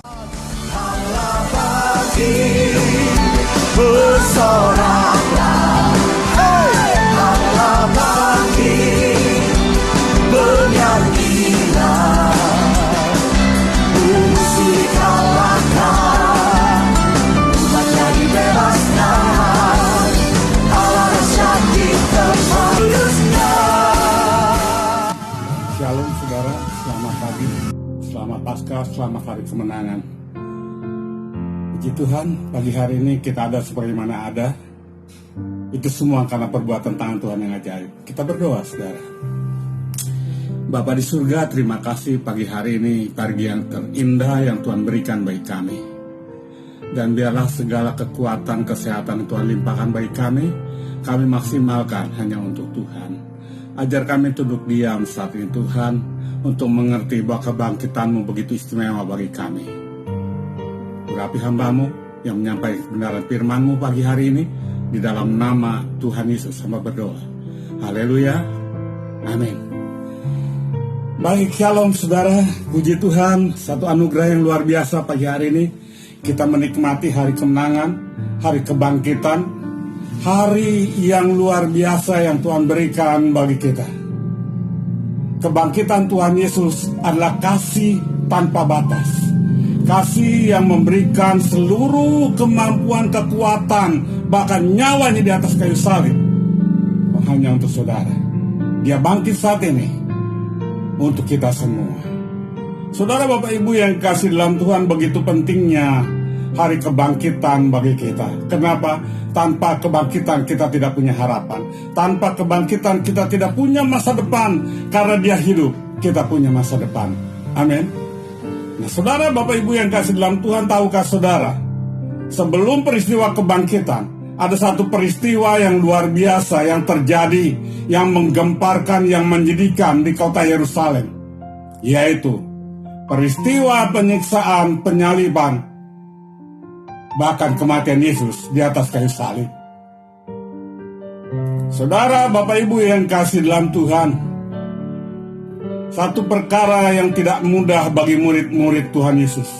Allah bagi bersoraklah, Allah bagi bernyanyilah, musuh kalahkan, umatnya dibebaskan, Allah dahsyat diteruskan. Shalom saudara, selamat pagi, selamat Paskah, selamat hari kemenangan. Puji Tuhan, pagi hari ini kita ada sebagaimana ada. Itu semua karena perbuatan tangan Tuhan yang ajaib. Kita berdoa saudara. Bapa di surga, terima kasih pagi hari ini, pagi yang terindah yang Tuhan berikan bagi kami. Dan biarlah segala kekuatan, kesehatan Tuhan limpahkan bagi kami maksimalkan hanya untuk Tuhan. Ajar kami duduk diam saat ini Tuhan, untuk mengerti bahwa kebangkitan-Mu begitu istimewa bagi kami. Urapi hamba-Mu yang menyampaikan kebenaran firman-Mu pagi hari ini, di dalam nama Tuhan Yesus hamba berdoa. Haleluya, amin. Baik, shalom saudara, puji Tuhan, satu anugerah yang luar biasa pagi hari ini. Kita menikmati hari kemenangan, hari kebangkitan, hari yang luar biasa yang Tuhan berikan bagi kita. Kebangkitan Tuhan Yesus adalah kasih tanpa batas. Kasih yang memberikan seluruh kemampuan, kekuatan, bahkan nyawanya di atas kayu salib. Hanya untuk saudara. Dia bangkit saat ini untuk kita semua. Saudara, Bapak Ibu yang kasih dalam Tuhan, begitu pentingnya hari kebangkitan bagi kita. Kenapa? Tanpa kebangkitan kita tidak punya harapan. Tanpa kebangkitan kita tidak punya masa depan. Karena Dia hidup, kita punya masa depan. Amin. Nah, saudara, Bapak Ibu yang kasih dalam Tuhan, tahukah saudara, sebelum peristiwa kebangkitan, ada satu peristiwa yang luar biasa yang terjadi, yang menggemparkan, yang menjadikan di kota Yerusalem, yaitu peristiwa penyiksaan, penyaliban, bahkan kematian Yesus di atas kayu salib. Saudara, Bapak Ibu yang kasih dalam Tuhan, satu perkara yang tidak mudah bagi murid-murid Tuhan Yesus.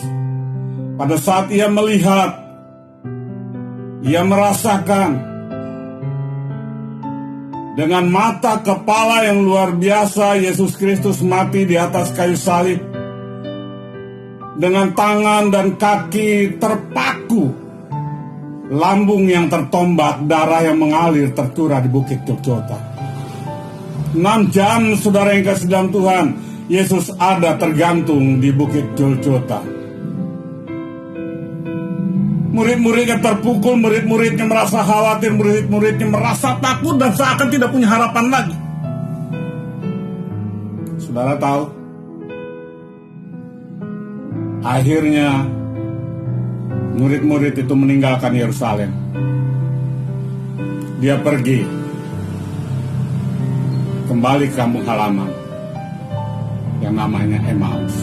Pada saat ia melihat, ia merasakan dengan mata kepala yang luar biasa Yesus Kristus mati di atas kayu salib. Dengan tangan dan kaki terpaku, lambung yang tertombak, darah yang mengalir tercurah di bukit Golgota. 6 jam saudara yang kasih dalam Tuhan, Yesus ada tergantung di bukit Golgota. Murid-muridnya terpukul, murid-muridnya merasa khawatir, murid-muridnya merasa takut dan seakan tidak punya harapan lagi. Saudara tahu, akhirnya murid-murid itu meninggalkan Yerusalem. Dia pergi kembali ke kampung halaman yang namanya Emmaus.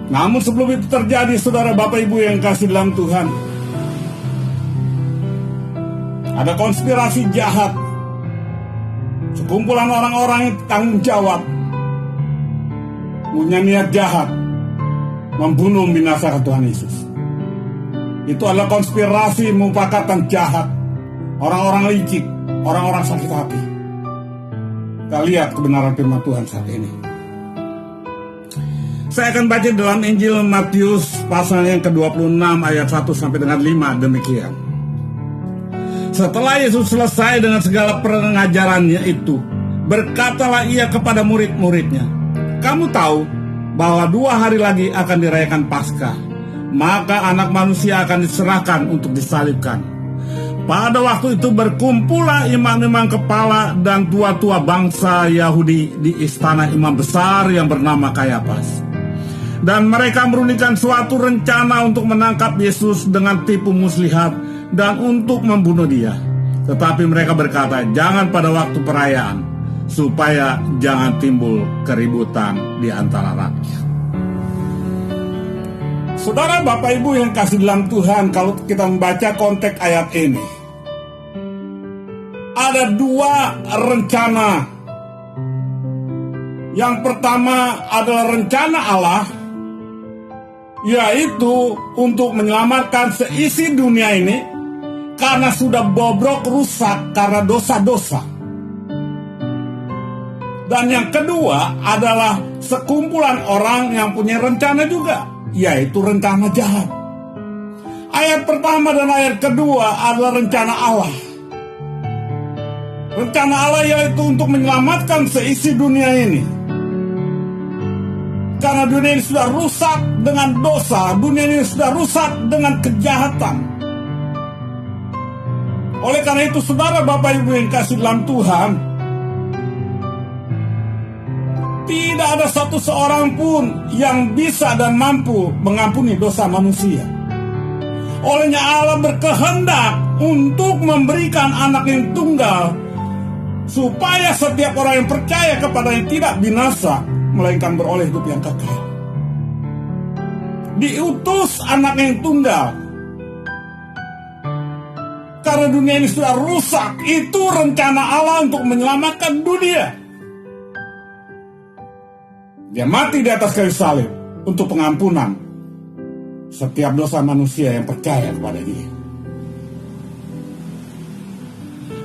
Namun sebelum itu terjadi, saudara, Bapak Ibu yang kasih dalam Tuhan, ada konspirasi jahat, sekumpulan orang-orang yang tanggung jawab, punya niat jahat membunuh membinasakan Tuhan Yesus. Itu adalah konspirasi mufakatan jahat, orang-orang licik, orang-orang sakit hati. Kita lihat kebenaran firman Tuhan saat ini. Saya akan baca dalam Injil Matius pasal yang ke-26 ayat 1 sampai dengan 5 demikian. Setelah Yesus selesai dengan segala pengajarannya itu, berkatalah ia kepada murid-muridnya, "Kamu tahu bahwa 2 hari lagi akan dirayakan Paskah, maka Anak Manusia akan diserahkan untuk disalibkan. Pada waktu itu berkumpullah imam-imam kepala dan tua-tua bangsa Yahudi di istana imam besar yang bernama Kayafas. Dan mereka merundingkan suatu rencana untuk menangkap Yesus dengan tipu muslihat dan untuk membunuh Dia. Tetapi mereka berkata, jangan pada waktu perayaan, supaya jangan timbul keributan di antara rakyat." Saudara, Bapak Ibu yang kasih dalam Tuhan, kalau kita membaca konteks ayat ini, ada 2 rencana. Yang pertama adalah rencana Allah, yaitu untuk menyelamatkan seisi dunia ini karena sudah bobrok rusak karena dosa-dosa. Dan yang kedua adalah sekumpulan orang yang punya rencana juga, yaitu rencana jahat. Ayat pertama dan ayat kedua adalah rencana Allah. Rencana Allah yaitu untuk menyelamatkan seisi dunia ini. Karena dunia ini sudah rusak dengan dosa, dunia ini sudah rusak dengan kejahatan. Oleh karena itu, saudara, Bapak, Ibu yang kasih dalam Tuhan, tidak ada satu seorang pun yang bisa dan mampu mengampuni dosa manusia. Olehnya Allah berkehendak untuk memberikan anak yang tunggal, supaya setiap orang yang percaya kepadanya tidak binasa, melainkan beroleh hidup yang kekal. Diutus anak yang tunggal karena dunia ini sudah rusak. Itu rencana Allah untuk menyelamatkan dunia. Dia mati di atas kayu salib untuk pengampunan setiap dosa manusia yang percaya kepada Dia.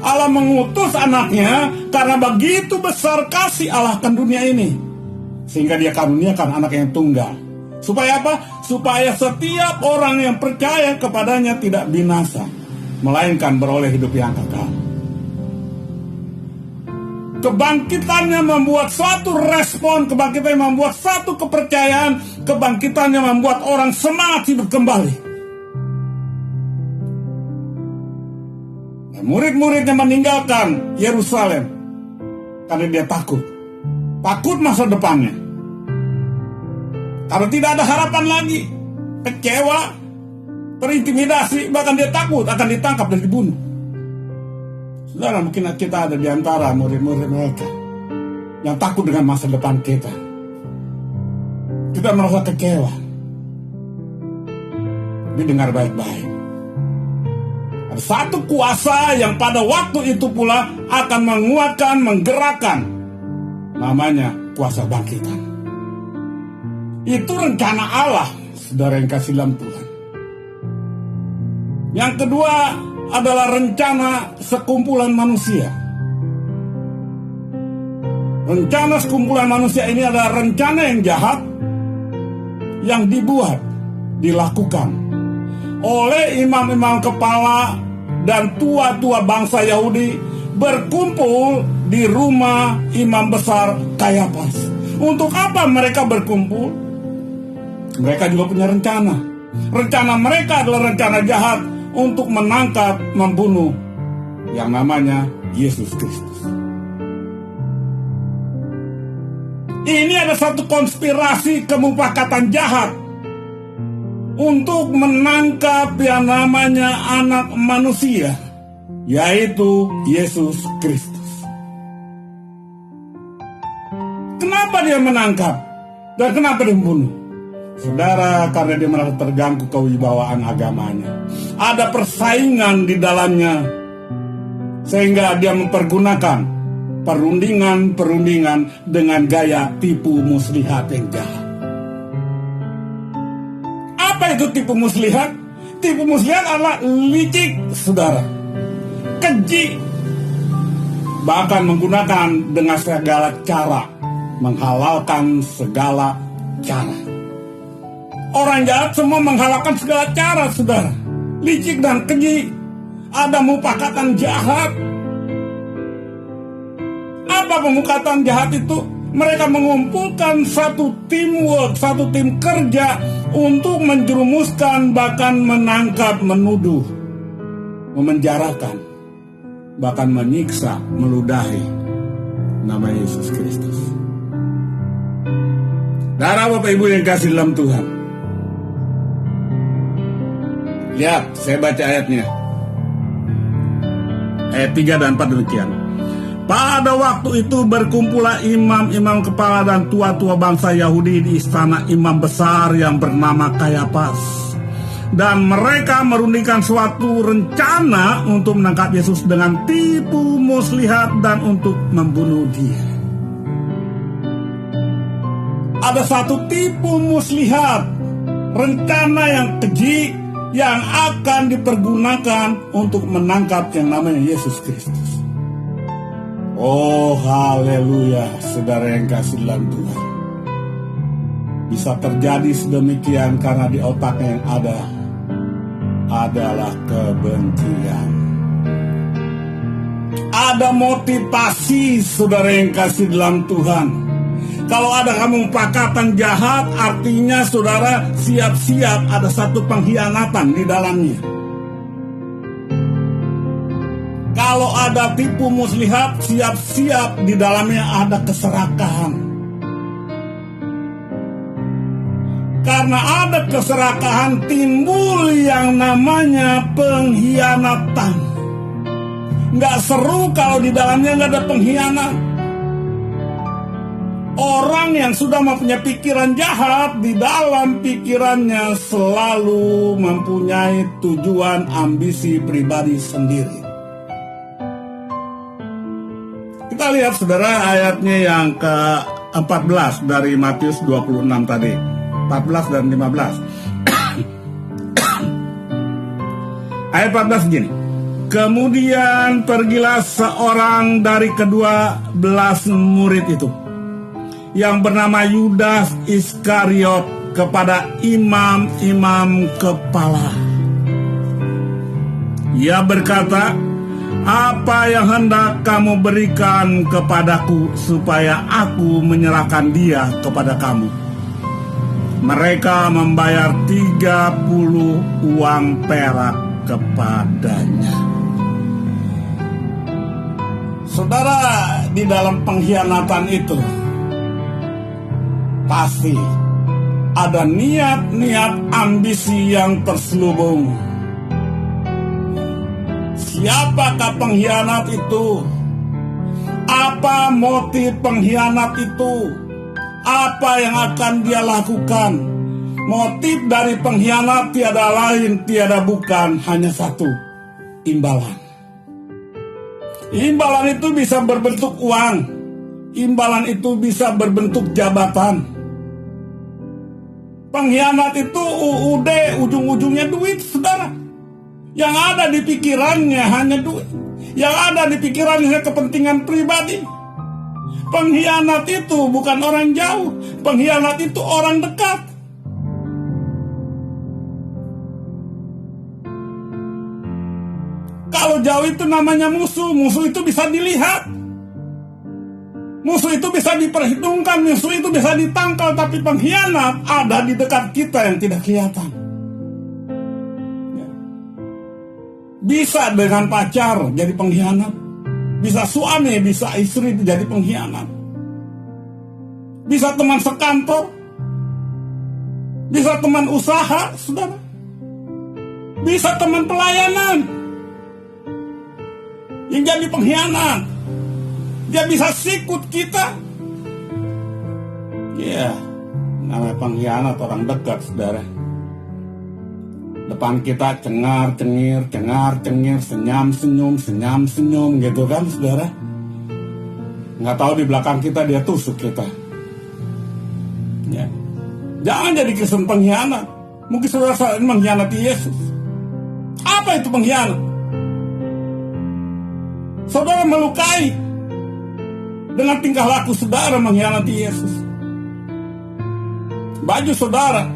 Allah mengutus anaknya karena begitu besar kasih Allah akan dunia ini, sehingga Dia karuniakan anak yang tunggal. Supaya apa? Supaya setiap orang yang percaya kepadanya tidak binasa, melainkan beroleh hidup yang kekal. Kebangkitannya membuat suatu respon, kebangkitannya membuat satu kepercayaan, kebangkitannya membuat orang semangat hidup kembali. Dan murid-muridnya meninggalkan Yerusalem karena dia takut masa depannya. Karena tidak ada harapan lagi, kecewa, terintimidasi, bahkan dia takut akan ditangkap dan dibunuh. Saudara, mungkin kita ada di antara murid-murid mereka yang takut dengan masa depan kita. Kita merasa kecewa. Tapi dengar baik-baik. Ada satu kuasa yang pada waktu itu pula akan menguatkan, menggerakkan. Namanya kuasa bangkitan. Itu rencana Allah, saudara yang kasih dalam Tuhan. Yang kedua adalah rencana sekumpulan manusia. Rencana sekumpulan manusia ini adalah rencana yang jahat, yang dibuat, dilakukan oleh imam-imam kepala dan tua-tua bangsa Yahudi berkumpul di rumah imam besar Kayafas. Untuk apa mereka berkumpul? Mereka juga punya rencana. Rencana mereka adalah rencana jahat untuk menangkap, membunuh yang namanya Yesus Kristus. Ini ada satu konspirasi kemufakatan jahat untuk menangkap yang namanya anak manusia, yaitu Yesus Kristus. Kenapa dia menangkap dan kenapa dia membunuh? Saudara, karena dia merasa terganggu kewibawaan agamanya. Ada persaingan di dalamnya, sehingga dia mempergunakan perundingan dengan gaya tipu muslihat yang jahat. Apa itu tipu muslihat? Tipu muslihat adalah licik, saudara, keji, bahkan menggunakan dengan segala cara, menghalalkan segala cara. Orang jahat semua menghalalkan segala cara, saudara. Licik dan keji. Ada mufakatan jahat. Apa pemufakatan jahat itu? Mereka mengumpulkan satu teamwork, satu tim kerja untuk menjerumuskan, bahkan menangkap, menuduh, memenjarakan, bahkan menyiksa, meludahi nama Yesus Kristus. Darah Bapak Ibu yang kasih dalam Tuhan. Lihat, saya baca ayatnya. Ayat 3 dan 4 demikian. Pada waktu itu berkumpullah imam-imam kepala dan tua-tua bangsa Yahudi di istana imam besar yang bernama Kayafas. Dan mereka merundingkan suatu rencana untuk menangkap Yesus dengan tipu muslihat dan untuk membunuh Dia. Ada satu tipu muslihat rencana yang keji yang akan dipergunakan untuk menangkap yang namanya Yesus Kristus. Oh haleluya, saudara yang kasih dalam Tuhan. Bisa terjadi sedemikian karena di otaknya yang ada adalah kebencian. Ada motivasi, saudara yang kasih dalam Tuhan. Kalau ada kamu pakatan jahat, artinya saudara siap-siap ada satu pengkhianatan di dalamnya. Kalau ada tipu muslihat, siap-siap di dalamnya ada keserakahan. Karena ada keserakahan, timbul yang namanya pengkhianatan. Nggak seru kalau di dalamnya nggak ada pengkhianat. Orang yang sudah mempunyai pikiran jahat, di dalam pikirannya selalu mempunyai tujuan ambisi pribadi sendiri. Kita lihat saudara ayatnya yang ke-14 dari Matius 26 tadi. 14 dan 15. Ayat 14 gini. Kemudian pergilah seorang dari ke-12 murid itu, yang bernama Yudas Iskariot, kepada imam-imam kepala. Ia berkata, apa yang hendak kamu berikan kepadaku supaya aku menyerahkan dia kepada kamu? Mereka membayar 30 uang perak kepadanya. Saudara, di dalam pengkhianatan itu pasti ada niat-niat ambisi yang terselubung. Siapakah pengkhianat itu? Apa motif pengkhianat itu? Apa yang akan dia lakukan? Motif dari pengkhianat tiada lain, tiada bukan, hanya satu, imbalan. Imbalan itu bisa berbentuk uang. Imbalan itu bisa berbentuk jabatan. Pengkhianat itu ujung-ujungnya duit, saudara. Yang ada di pikirannya hanya duit. Yang ada di pikirannya kepentingan pribadi. Pengkhianat itu bukan orang jauh. Pengkhianat itu orang dekat. Kalau jauh itu namanya musuh. Musuh itu bisa dilihat. Musuh itu bisa diperhitungkan. Musuh itu bisa ditangkal. Tapi pengkhianat ada di dekat kita yang tidak kelihatan. Bisa dengan pacar jadi pengkhianat. Bisa suami, bisa istri jadi pengkhianat. Bisa teman sekantor. Bisa teman usaha, saudara. Bisa teman pelayanan yang jadi pengkhianat. Dia bisa sikut kita. Ya, namanya pengkhianat orang dekat, saudara. Depan kita cengar-cengir, senyam-senyum gitu kan, saudara. Nggak tahu di belakang kita dia tusuk kita. Ya. Jangan jadi Kristen pengkhianat. Mungkin saudara saat ini mengkhianati Yesus. Apa itu pengkhianat? Saudara melukai dengan tingkah laku saudara mengkhianati Yesus. Baju saudara,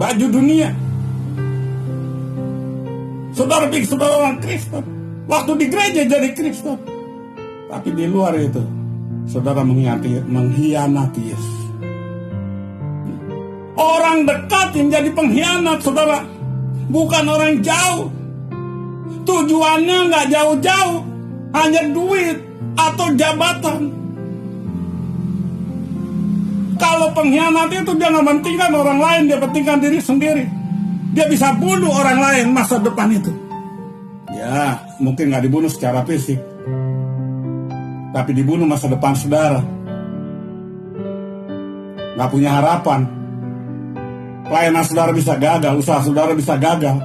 baju dunia. Saudara pikir saudara orang Kristen. Waktu di gereja jadi Kristen. Tapi di luar itu, saudara mengkhianati Yesus. Orang dekat yang jadi pengkhianat, saudara. Bukan orang jauh. Tujuannya nggak jauh-jauh. Hanya duit atau jabatan. Kalau pengkhianat itu dia nggak pentingkan orang lain, dia pentingkan diri sendiri. Dia bisa bunuh orang lain masa depan itu. Ya, mungkin nggak dibunuh secara fisik, tapi dibunuh masa depan saudara. Nggak punya harapan. Pelayanan saudara bisa gagal, usaha saudara bisa gagal.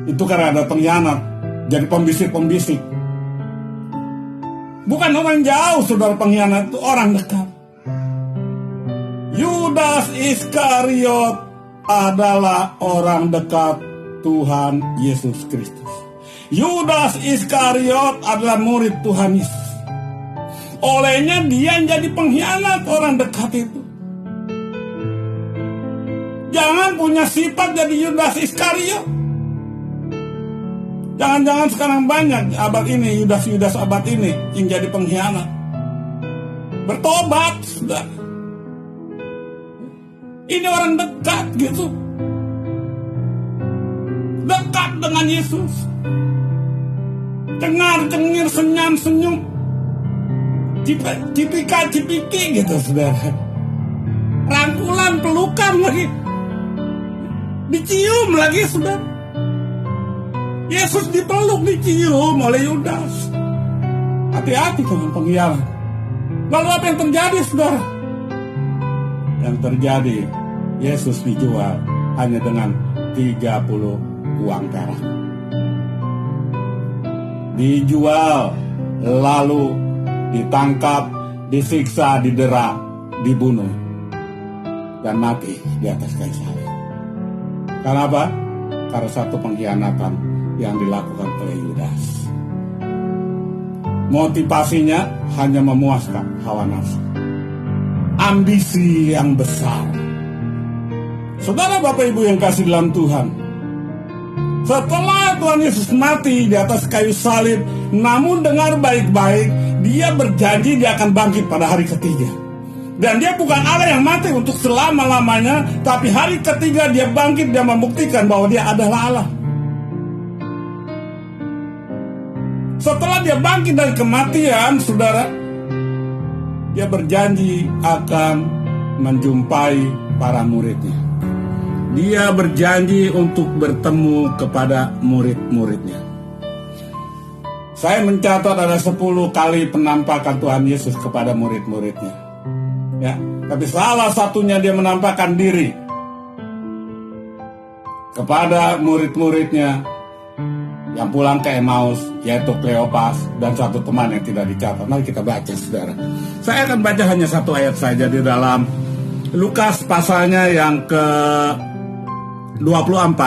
Itu karena ada pengkhianat, jadi pembisik-pembisik. Bukan orang jauh, saudara, pengkhianat itu orang dekat. Yudas Iskariot adalah orang dekat Tuhan Yesus Kristus. Yudas Iskariot adalah murid Tuhan Yesus. Olehnya dia jadi pengkhianat orang dekat itu. Jangan punya sifat jadi Yudas Iskariot. Jangan-jangan sekarang banyak abad ini, Yudas abad ini yang jadi pengkhianat. Bertobat, sudah. Ini orang dekat gitu. Dekat dengan Yesus. Cengar-cengir, senyum-senyum. Cipika-cipiki gitu, saudara. Rangkulan, pelukan lagi. Dicium lagi, saudara. Yesus dipeluk, dicium oleh Yudas. Hati-hati dengan pengkhianat. Lalu apa yang terjadi, saudara? Yang terjadi, Yesus dijual hanya dengan 30 uang perak. Dijual, lalu ditangkap, disiksa, didera, dibunuh, dan mati di atas kayu salib. Kenapa? Karena satu pengkhianatan yang dilakukan oleh Yudas. Motivasinya hanya memuaskan hawa nafsu, ambisi yang besar. Saudara, Bapak Ibu yang kasih dalam Tuhan, setelah Tuhan Yesus mati di atas kayu salib, namun dengar baik-baik, dia berjanji dia akan bangkit pada hari ketiga. Dan dia bukan Allah yang mati untuk selama-lamanya, tapi hari ketiga dia bangkit, dia membuktikan bahwa dia adalah Allah. Setelah dia bangkit dari kematian, saudara, dia berjanji akan menjumpai para muridnya. Dia berjanji untuk bertemu kepada murid-muridnya. Saya mencatat ada 10 kali penampakan Tuhan Yesus kepada murid-muridnya. Ya, tapi salah satunya dia menampakkan diri kepada murid-muridnya yang pulang ke Emmaus, yaitu Kleopas dan satu teman yang tidak dicatat. Mari kita baca, saudara. Saya akan baca hanya satu ayat saja di dalam Lukas pasalnya yang ke-24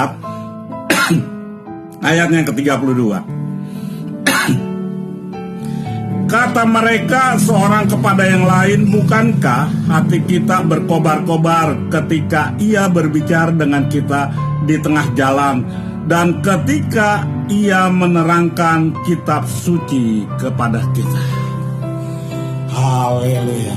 ayatnya yang ke-32. Kata mereka seorang kepada yang lain, bukankah hati kita berkobar-kobar ketika ia berbicara dengan kita di tengah jalan, dan ketika ia menerangkan kitab suci kepada kita? Haleluya.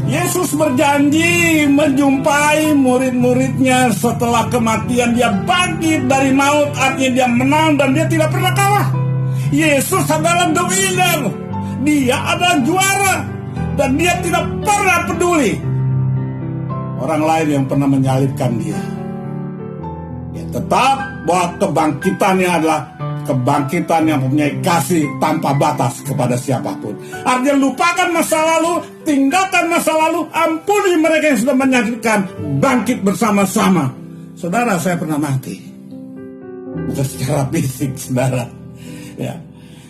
Yesus berjanji menjumpai murid-muridnya setelah kematian. Dia bangkit dari maut, artinya dia menang dan dia tidak pernah kalah. Yesus adalah the winner. Dia adalah juara. Dan dia tidak pernah peduli orang lain yang pernah menyalibkan dia. Dia tetap bahwa kebangkitannya adalah kebangkitan yang mempunyai kasih tanpa batas kepada siapapun. Artinya lupakan masa lalu, tinggalkan masa lalu, ampuni mereka yang sudah menyakitkan, bangkit bersama-sama. Saudara, saya pernah mati. Bukan secara fisik, saudara. Ya,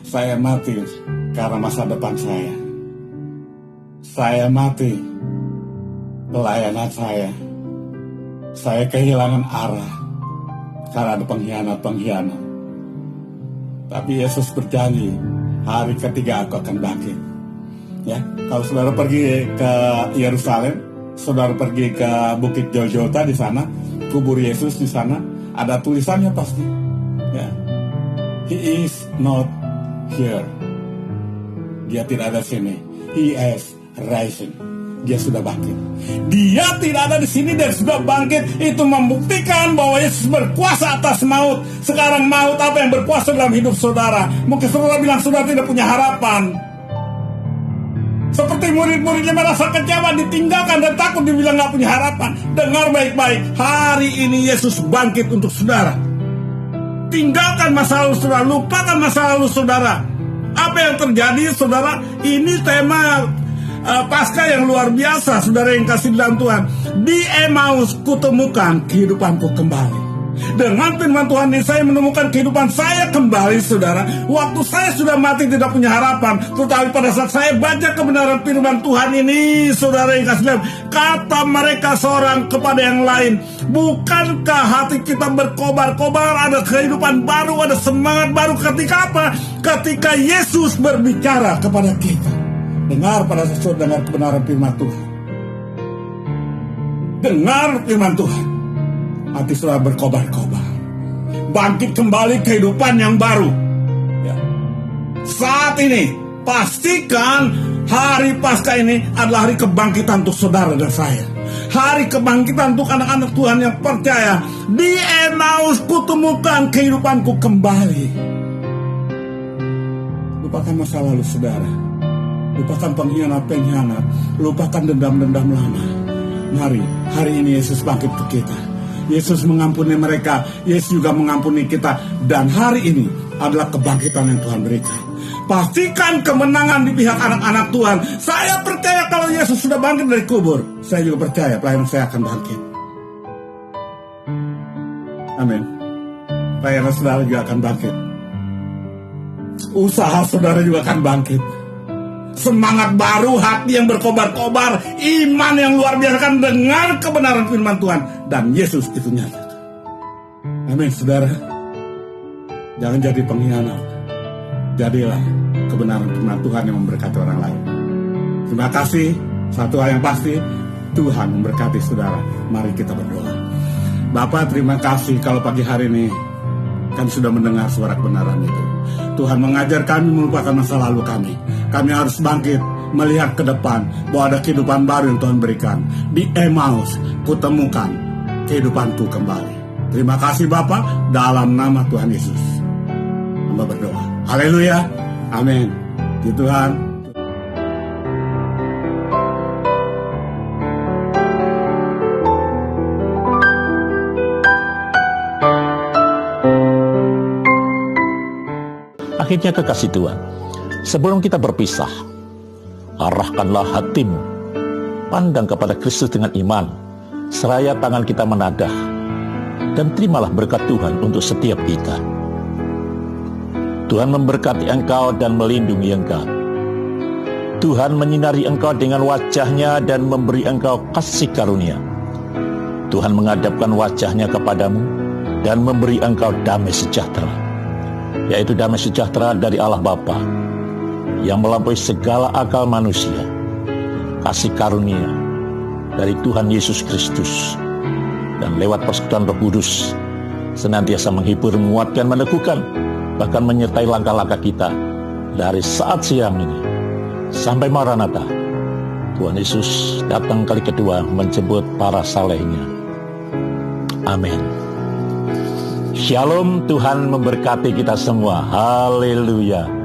saya mati karena masa depan saya. Saya mati pelayanan saya. Saya kehilangan arah karena ada pengkhianat-pengkhianat. Tapi Yesus berjanji, hari ketiga aku akan bangkit. Ya, kalau saudara pergi ke Yerusalem, saudara pergi ke Bukit Golgota, di sana kubur Yesus, di sana ada tulisannya pasti. Ya, He is not here. Dia tidak ada sini. He has risen. Dia sudah bangkit. Dia tidak ada di sini dan sudah bangkit. Itu membuktikan bahwa Yesus berkuasa atas maut. Sekarang maut apa yang berkuasa dalam hidup saudara? Mungkin saudara bilang saudara tidak punya harapan. Seperti murid-muridnya merasa kecewa, ditinggalkan dan takut, dibilang gak punya harapan. Dengar baik-baik, hari ini Yesus bangkit untuk saudara. Tinggalkan masa lalu saudara, lupakan masa lalu saudara. Apa yang terjadi saudara? Ini tema Paskah yang luar biasa, saudara yang kasih dalam Tuhan. Di Emmaus kutemukan kehidupanku kembali. Dengan firman Tuhan ini saya menemukan kehidupan saya kembali, saudara. Waktu saya sudah mati tidak punya harapan, tetapi pada saat saya baca kebenaran firman Tuhan ini, saudara yang kasih, kata mereka seorang kepada yang lain, bukankah hati kita berkobar-kobar, ada kehidupan baru, ada semangat baru ketika apa? Ketika Yesus berbicara kepada kita. Dengar pada saat dengar kebenaran firman Tuhan. Dengar firman Tuhan. Hati sudah berkobar-kobar. Bangkit kembali kehidupan yang baru. Ya. Saat ini, pastikan hari Paskah ini adalah hari kebangkitan untuk saudara dan saya. Hari kebangkitan untuk anak-anak Tuhan yang percaya. Di Emmaus kutemukan kehidupanku kembali. Lupakan masa lalu saudara. Lupakan pengkhianat-pengkhianat. Lupakan dendam-dendam lama. Mari, hari ini Yesus bangkit ke kita. Yesus mengampuni mereka, Yesus juga mengampuni kita. Dan hari ini adalah kebangkitan yang Tuhan berikan. Pastikan kemenangan di pihak anak-anak Tuhan. Saya percaya kalau Yesus sudah bangkit dari kubur, saya juga percaya pelayanan saya akan bangkit. Amin. Pelayanan saudara juga akan bangkit. Usaha saudara juga akan bangkit. Semangat baru, hati yang berkobar-kobar, iman yang luar biasa kan dengar kebenaran firman Tuhan. Dan Yesus itu nyata. Amin, saudara. Jangan jadi pengkhianat. Jadilah kebenaran firman Tuhan yang memberkati orang lain. Terima kasih. Satu hal yang pasti, Tuhan memberkati saudara. Mari kita berdoa. Bapak, terima kasih kalau pagi hari ini kami sudah mendengar suara kebenaran itu. Tuhan mengajar kami melupakan masa lalu kami. Kami harus bangkit, melihat ke depan bahwa ada kehidupan baru yang Tuhan berikan. Di Emmaus, kutemukan kehidupanku kembali. Terima kasih Bapa, dalam nama Tuhan Yesus. Hamba berdoa. Haleluya. Amin. Di Tuhan. Akhirnya kekasih Tuhan, sebelum kita berpisah, arahkanlah hatimu, pandang kepada Kristus dengan iman, seraya tangan kita menadah, dan terimalah berkat Tuhan untuk setiap kita. Tuhan memberkati engkau dan melindungi engkau. Tuhan menyinari engkau dengan wajah-Nya dan memberi engkau kasih karunia. Tuhan menghadapkan wajah-Nya kepadamu dan memberi engkau damai sejahtera, yaitu damai sejahtera dari Allah Bapa yang melampaui segala akal manusia, kasih karunia dari Tuhan Yesus Kristus, dan lewat persekutuan Roh Kudus senantiasa menghibur, menguatkan, meneguhkan, bahkan menyertai langkah-langkah kita dari saat siang ini sampai Maranatha. Tuhan Yesus datang kali kedua menjemput para salehnya. Amin. Shalom, Tuhan memberkati kita semua. Haleluya.